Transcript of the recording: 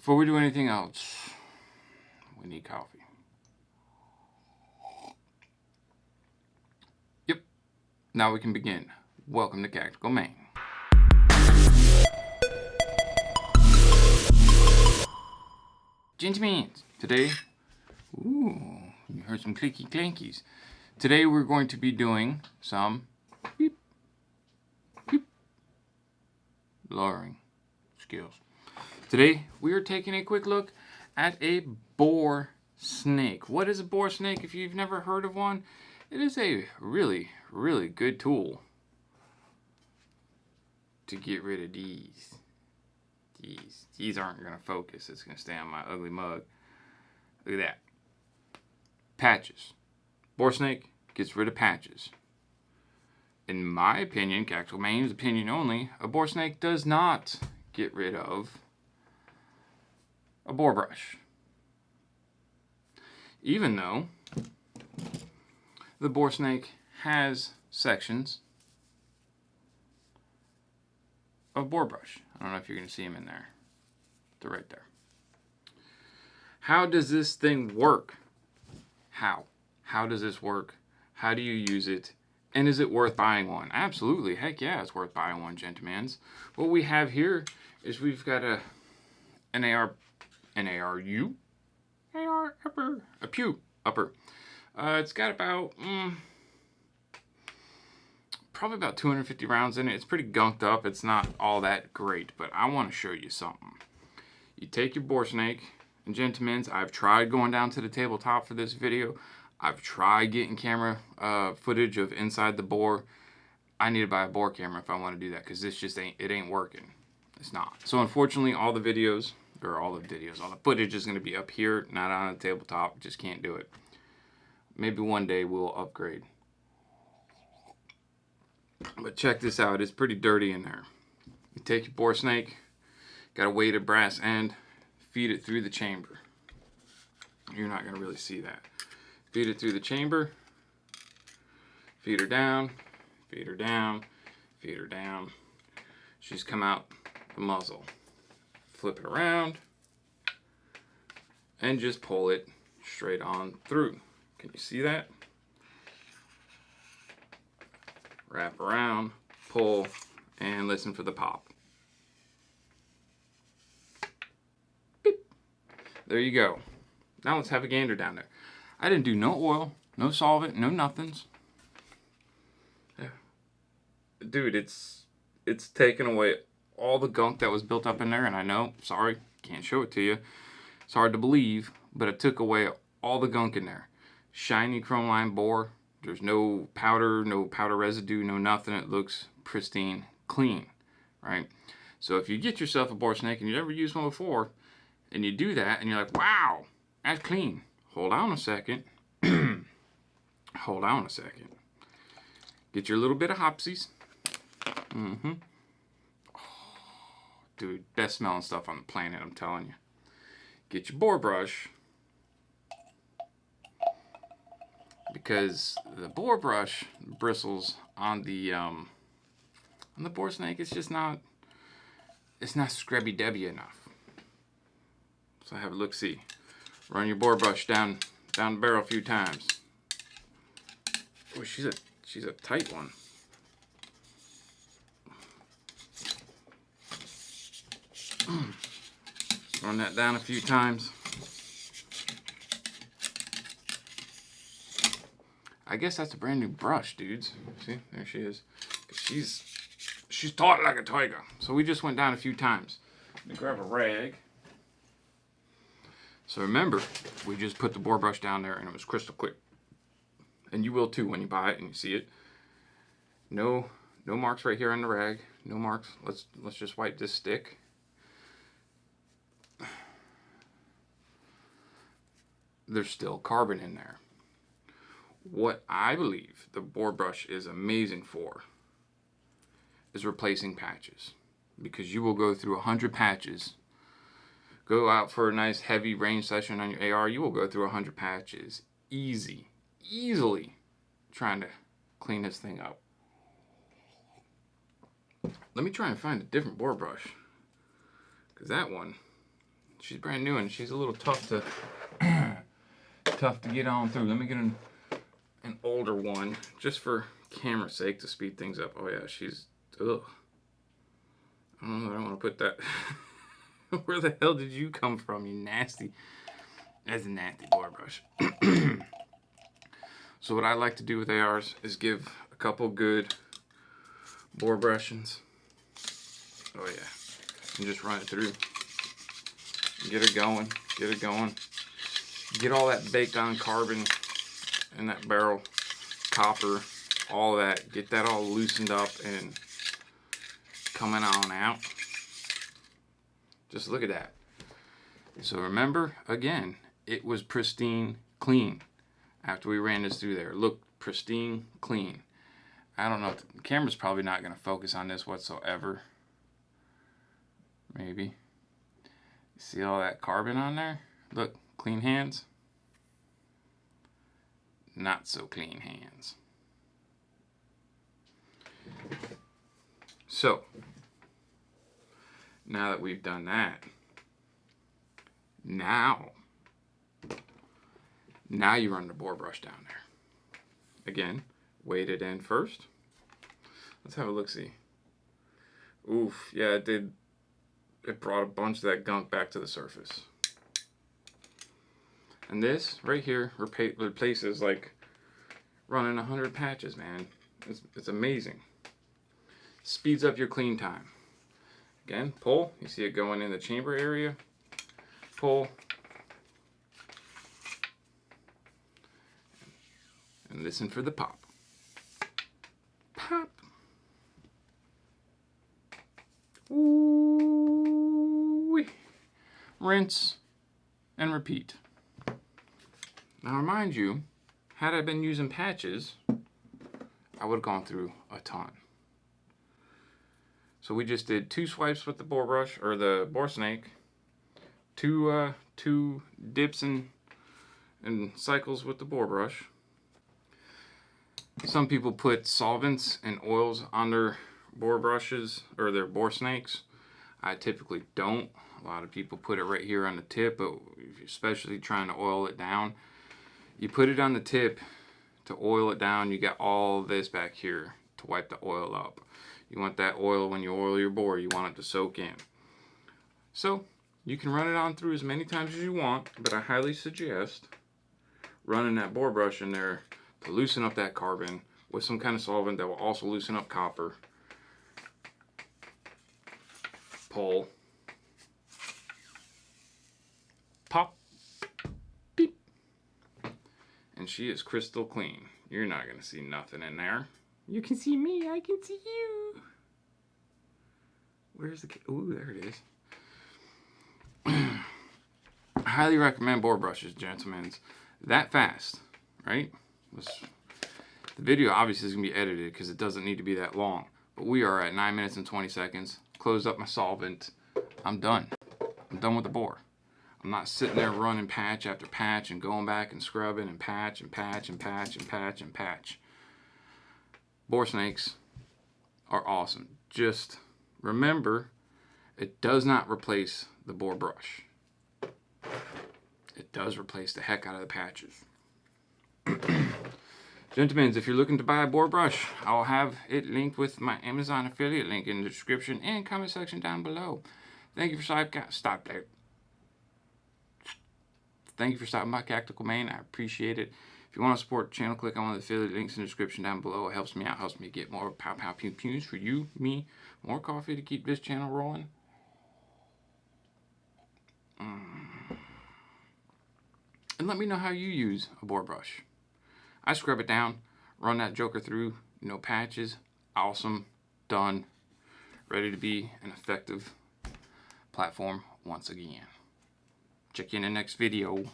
Before we do anything else, we need coffee. Yep, now we can begin. Welcome to Tactical Main. Gentlemen, today, you heard some clicky clankies. Today we're going to be doing some beep, beep, lowering skills. Today we are taking a quick look at a boar snake. What is a boar snake? If you've never heard of one, it is a really, really good tool to get rid of these. These aren't going to focus. It's going to stay on my ugly mug. Look at that. Patches. Boar snake gets rid of patches. In my opinion, Tactical Main's opinion only, a boar snake does not get rid of a boar brush. Even though the boar snake has sections of boar brush. I don't know if you're going to see them in there. They're right there. How does this thing work? How does this work? How do you use it? And is it worth buying one? Absolutely. Heck yeah, it's worth buying one, gentlemen. What we have here is we've got a pew upper. It's got about probably about 250 rounds in it. It's pretty gunked up. It's not all that great, but I want to show you something. You take your boar snake, and gentlemen, I've tried going down to the tabletop for this video. I've tried getting camera footage of inside the boar. I need to buy a boar camera if I want to do that, because this just ain't working. It's not. So unfortunately, all the footage is going to be up here, not on the tabletop. Just can't do it. Maybe one day we'll upgrade. But check this out. It's pretty dirty in there. You take your boar snake, got a weighted brass end, feed it through the chamber. You're not going to really see that. Feed it through the chamber, feed her down, feed her down, feed her down. She's come out the muzzle. Flip it around, and just pull it straight on through. Can you see that? Wrap around, pull, and listen for the pop. Beep. There you go. Now let's have a gander down there. I didn't do no oil, no solvent, no nothings. Yeah. Dude, it's taken away all the gunk that was built up in there, and I know, sorry, can't show it to you. It's hard to believe, but it took away all the gunk in there. Shiny chrome line boar. There's no powder residue, no nothing. It looks pristine, clean, right? So if you get yourself a boar snake and you've never used one before, and you do that, and you're like, wow, that's clean. Hold on a second. Hold on a second. Get your little bit of hopsies. Oh, dude, best smelling stuff on the planet, I'm telling you. Get your boar brush. Because the boar brush bristles on the boar snake, it's just not, it's not scrubby-dubby enough. So have a look-see. Run your boar brush down the barrel a few times. Oh, she's a tight one. Run that down a few times. I guess that's a brand new brush, dudes. See, there she is. She's taut like a tiger. So we just went down a few times. Let me grab a rag. So remember, we just put the boar brush down there and it was crystal clear. And you will too when you buy it and you see it. No marks right here on the rag. No marks. Let's just wipe this stick. There's still carbon in there. What I believe the boar brush is amazing for is replacing patches. Because you will go through 100 patches. Go out for a nice heavy range session on your AR, you will go through 100 patches. Easily trying to clean this thing up. Let me try and find a different boar brush. Because that one She's brand new and she's a little tough to tough to get on through. Let me get an older one just for camera's sake to speed things up. Oh yeah, she's ugh. I don't know. I don't want to put that. Where the hell did you come from, you nasty? That's a nasty boar brush. So what I like to do with ARs is give a couple good boar brushings. Oh yeah, and just run it through. Get her going. Get it going. Get all that baked on carbon in that barrel, copper, all that. Get that all loosened up and coming on out. Just look at that. So remember, again, it was pristine clean after we ran this through there. Look, pristine clean. I don't know, the camera's probably not going to focus on this whatsoever. Maybe. See all that carbon on there? Look, clean hands. Not so clean hands. So, now that we've done that, now you run the boar brush down there. Again, weight it in first. Let's have a look-see. Oof, yeah, it did. It brought a bunch of that gunk back to the surface. And this right here replaces like running 100 patches, man. It's amazing. Speeds up your clean time. Again, pull. You see it going in the chamber area. Pull. And listen for the pop. Pop. Ooh. Rinse and repeat. Now remind you, had I been using patches, I would have gone through a ton. So we just did 2 swipes with the boar brush, or the boar snake, two dips and cycles with the boar brush. Some people put solvents and oils on their boar brushes or their boar snakes. I typically don't. A lot of people put it right here on the tip, but if you're especially trying to oil it down, you put it on the tip to oil it down. You got all this back here to wipe the oil up. You want that oil when you oil your boar, you want it to soak in. So you can run it on through as many times as you want, but I highly suggest running that boar brush in there to loosen up that carbon with some kind of solvent that will also loosen up copper. Pull. Pop. Beep. And she is crystal clean. You're not going to see nothing in there. You can see me, I can see you. Where's the... Ooh, there it is. I highly recommend boar brushes, gentlemen. That fast, right? The video obviously is going to be edited because it doesn't need to be that long. But we are at 9 minutes and 20 seconds. Closed up my solvent. I'm done. I'm done with the boar. I'm not sitting there running patch after patch and going back and scrubbing and patch and patch and patch and patch and patch. Boar snakes are awesome. Just remember, it does not replace the boar brush. It does replace the heck out of the patches. Gentlemen, if you're looking to buy a boar brush, I'll have it linked with my Amazon affiliate link in the description and comment section down below. Thank you for stopping by Tactical Main. I appreciate it. If you want to support the channel, click on one of the affiliate links in the description down below. It helps me out, helps me get more pow pow pew pews for you, me, more coffee to keep this channel rolling. And let me know how you use a boar brush. I scrub it down, run that joker through, no patches, awesome, done, ready to be an effective platform once again. Check you in the next video.